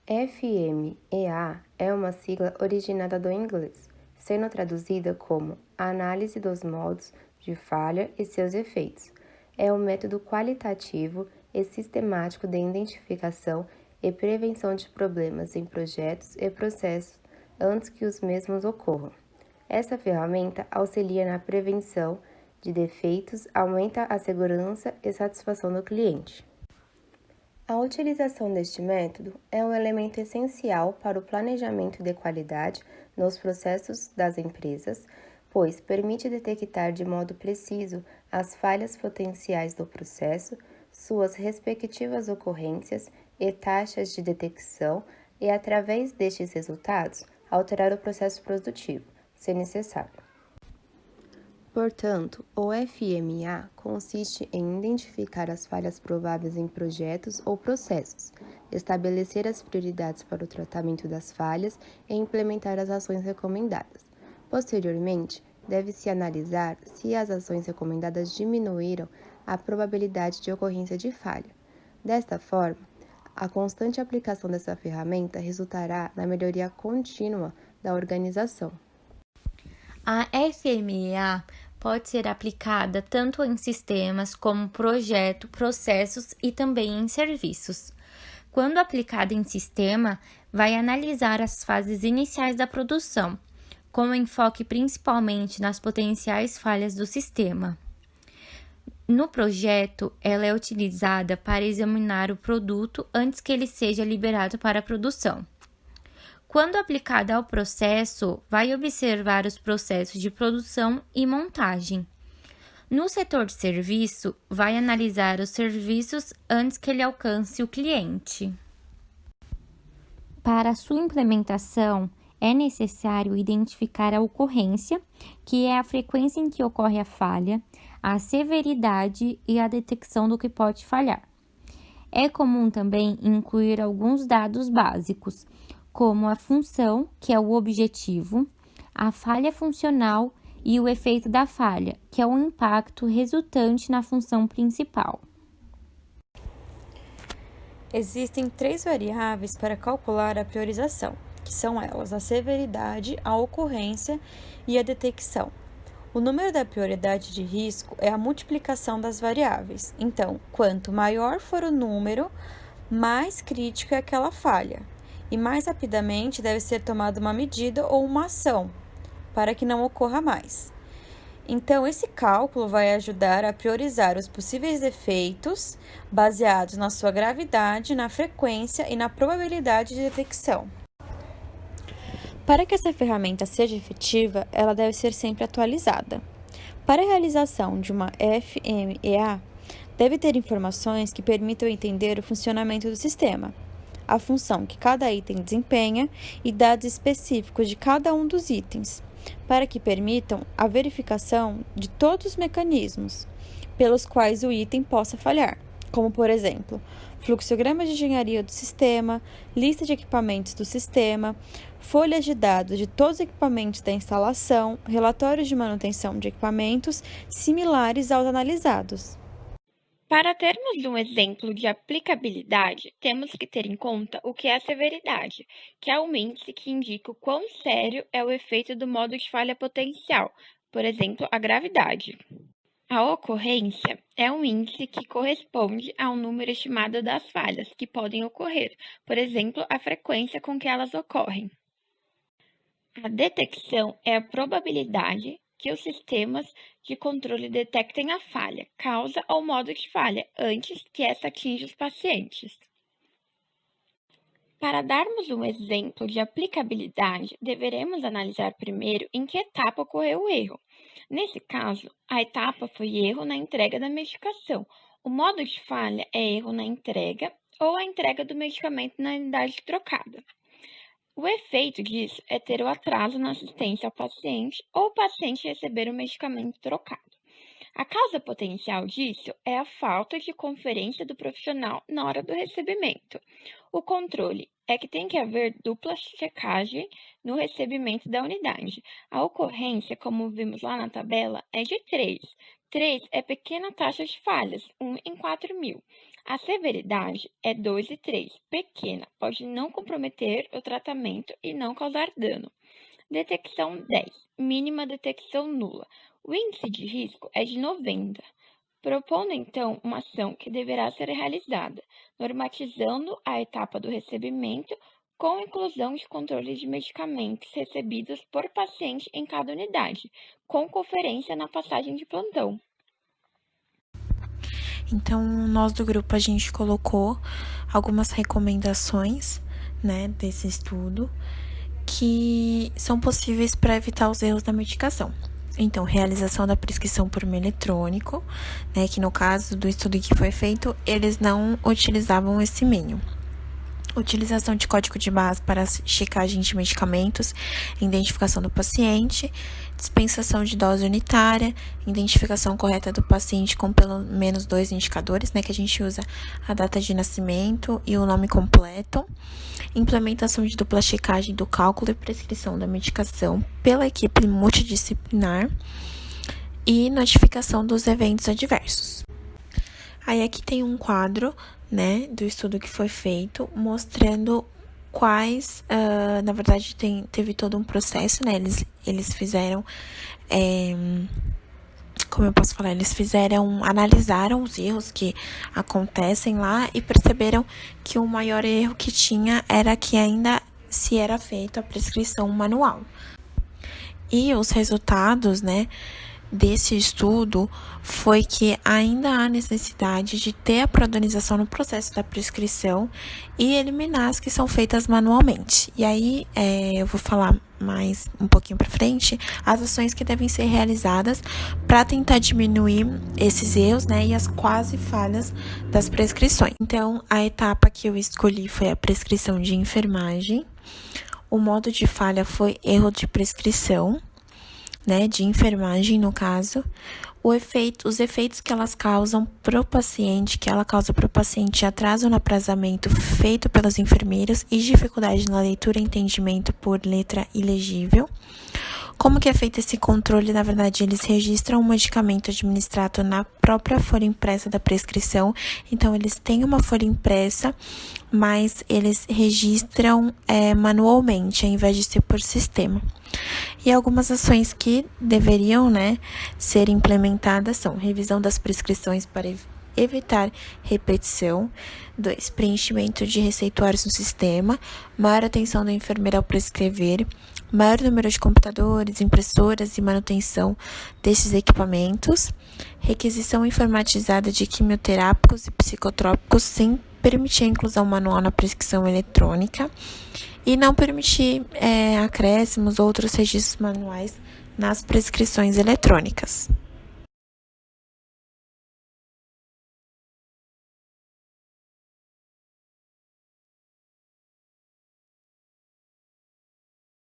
FMEA é uma sigla originada do inglês, sendo traduzida como Análise dos Modos de Falha e seus Efeitos. É um método qualitativo e sistemático de identificação e prevenção de problemas em projetos e processos antes que os mesmos ocorram. Essa ferramenta auxilia na prevenção de defeitos, aumenta a segurança e satisfação do cliente. A utilização deste método é um elemento essencial para o planejamento de qualidade nos processos das empresas, pois permite detectar de modo preciso as falhas potenciais do processo, suas respectivas ocorrências e taxas de detecção e, através destes resultados, alterar o processo produtivo, se necessário. Portanto, o FMA consiste em identificar as falhas prováveis em projetos ou processos, estabelecer as prioridades para o tratamento das falhas e implementar as ações recomendadas. Posteriormente, deve-se analisar se as ações recomendadas diminuíram a probabilidade de ocorrência de falha. Desta forma, a constante aplicação dessa ferramenta resultará na melhoria contínua da organização. A FMEA pode ser aplicada tanto em sistemas como projeto, processos e também em serviços. Quando aplicada em sistema, vai analisar as fases iniciais da produção, com enfoque principalmente nas potenciais falhas do sistema. No projeto, ela é utilizada para examinar o produto antes que ele seja liberado para a produção. Quando aplicada ao processo, vai observar os processos de produção e montagem. No setor de serviço, vai analisar os serviços antes que ele alcance o cliente. Para sua implementação, é necessário identificar a ocorrência, que é a frequência em que ocorre a falha, a severidade e a detecção do que pode falhar. É comum também incluir alguns dados básicos, como a função, que é o objetivo, a falha funcional e o efeito da falha, que é o impacto resultante na função principal. Existem 3 variáveis para calcular a priorização, que são elas a severidade, a ocorrência e a detecção. O número da prioridade de risco é a multiplicação das variáveis. Então, quanto maior for o número, mais crítica é aquela falha. E mais rapidamente deve ser tomada uma medida ou uma ação, para que não ocorra mais. Então, esse cálculo vai ajudar a priorizar os possíveis efeitos baseados na sua gravidade, na frequência e na probabilidade de detecção. Para que essa ferramenta seja efetiva, ela deve ser sempre atualizada. Para a realização de uma FMEA, deve ter informações que permitam entender o funcionamento do sistema, a função que cada item desempenha e dados específicos de cada um dos itens, para que permitam a verificação de todos os mecanismos pelos quais o item possa falhar, como, por exemplo, fluxograma de engenharia do sistema, lista de equipamentos do sistema, folhas de dados de todos os equipamentos da instalação, relatórios de manutenção de equipamentos similares aos analisados. Para termos um exemplo de aplicabilidade, temos que ter em conta o que é a severidade, que é um índice que indica o quão sério é o efeito do modo de falha potencial, por exemplo, a gravidade. A ocorrência é um índice que corresponde a um número estimado das falhas que podem ocorrer, por exemplo, a frequência com que elas ocorrem. A detecção é a probabilidade que os sistemas de controle detectem a falha, causa ou modo de falha, antes que essa atinja os pacientes. Para darmos um exemplo de aplicabilidade, deveremos analisar primeiro em que etapa ocorreu o erro. Nesse caso, a etapa foi erro na entrega da medicação. O modo de falha é erro na entrega ou a entrega do medicamento na unidade trocada. O efeito disso é ter o atraso na assistência ao paciente ou o paciente receber o medicamento trocado. A causa potencial disso é a falta de conferência do profissional na hora do recebimento. O controle é que tem que haver dupla checagem no recebimento da unidade. A ocorrência, como vimos lá na tabela, é de 3. 3 é pequena taxa de falhas, 1 em 4.000. A severidade é 2 e 3. Pequena, pode não comprometer o tratamento e não causar dano. Detecção 10. Mínima detecção nula. O índice de risco é de 90. Propondo, então, uma ação que deverá ser realizada, normatizando a etapa do recebimento com inclusão de controle de medicamentos recebidos por paciente em cada unidade, com conferência na passagem de plantão. Então, nós do grupo, a gente colocou algumas recomendações, né, desse estudo, que são possíveis para evitar os erros da medicação. Então, realização da prescrição por meio eletrônico, né, que no caso do estudo que foi feito, eles não utilizavam esse meio. Utilização de código de barras para checagem de medicamentos, identificação do paciente, dispensação de dose unitária, identificação correta do paciente com pelo menos 2 indicadores, né, que a gente usa a data de nascimento e o nome completo, implementação de dupla checagem do cálculo e prescrição da medicação pela equipe multidisciplinar e notificação dos eventos adversos. Aí aqui tem um quadro, né, do estudo que foi feito, mostrando quais, na verdade, teve todo um processo, né, eles fizeram, como eu posso falar, analisaram os erros que acontecem lá e perceberam que o maior erro que tinha era que ainda se era feita a prescrição manual. E os resultados, né, desse estudo foi que ainda há necessidade de ter a padronização no processo da prescrição e eliminar as que são feitas manualmente. E aí, eu vou falar mais um pouquinho para frente, as ações que devem ser realizadas para tentar diminuir esses erros, né, e as quase falhas das prescrições. Então, a etapa que eu escolhi foi a prescrição de enfermagem. O modo de falha foi erro de prescrição, né, de enfermagem no caso, os efeitos que elas causam pro paciente, atraso no aprazamento feito pelos enfermeiros e dificuldade na leitura e entendimento por letra ilegível. Como que é feito esse controle? Na verdade, eles registram o medicamento administrado na própria folha impressa da prescrição. Então, eles têm uma folha impressa, mas eles registram manualmente, ao invés de ser por sistema. E algumas ações que deveriam, né, ser implementadas são revisão das prescrições para evitar repetição. 2. Preenchimento de receituários no sistema. Maior atenção do enfermeiro ao prescrever. Maior número de computadores, impressoras e manutenção desses equipamentos. Requisição informatizada de quimioterápicos e psicotrópicos sem permitir a inclusão manual na prescrição eletrônica. E não permitir acréscimos ou outros registros manuais nas prescrições eletrônicas.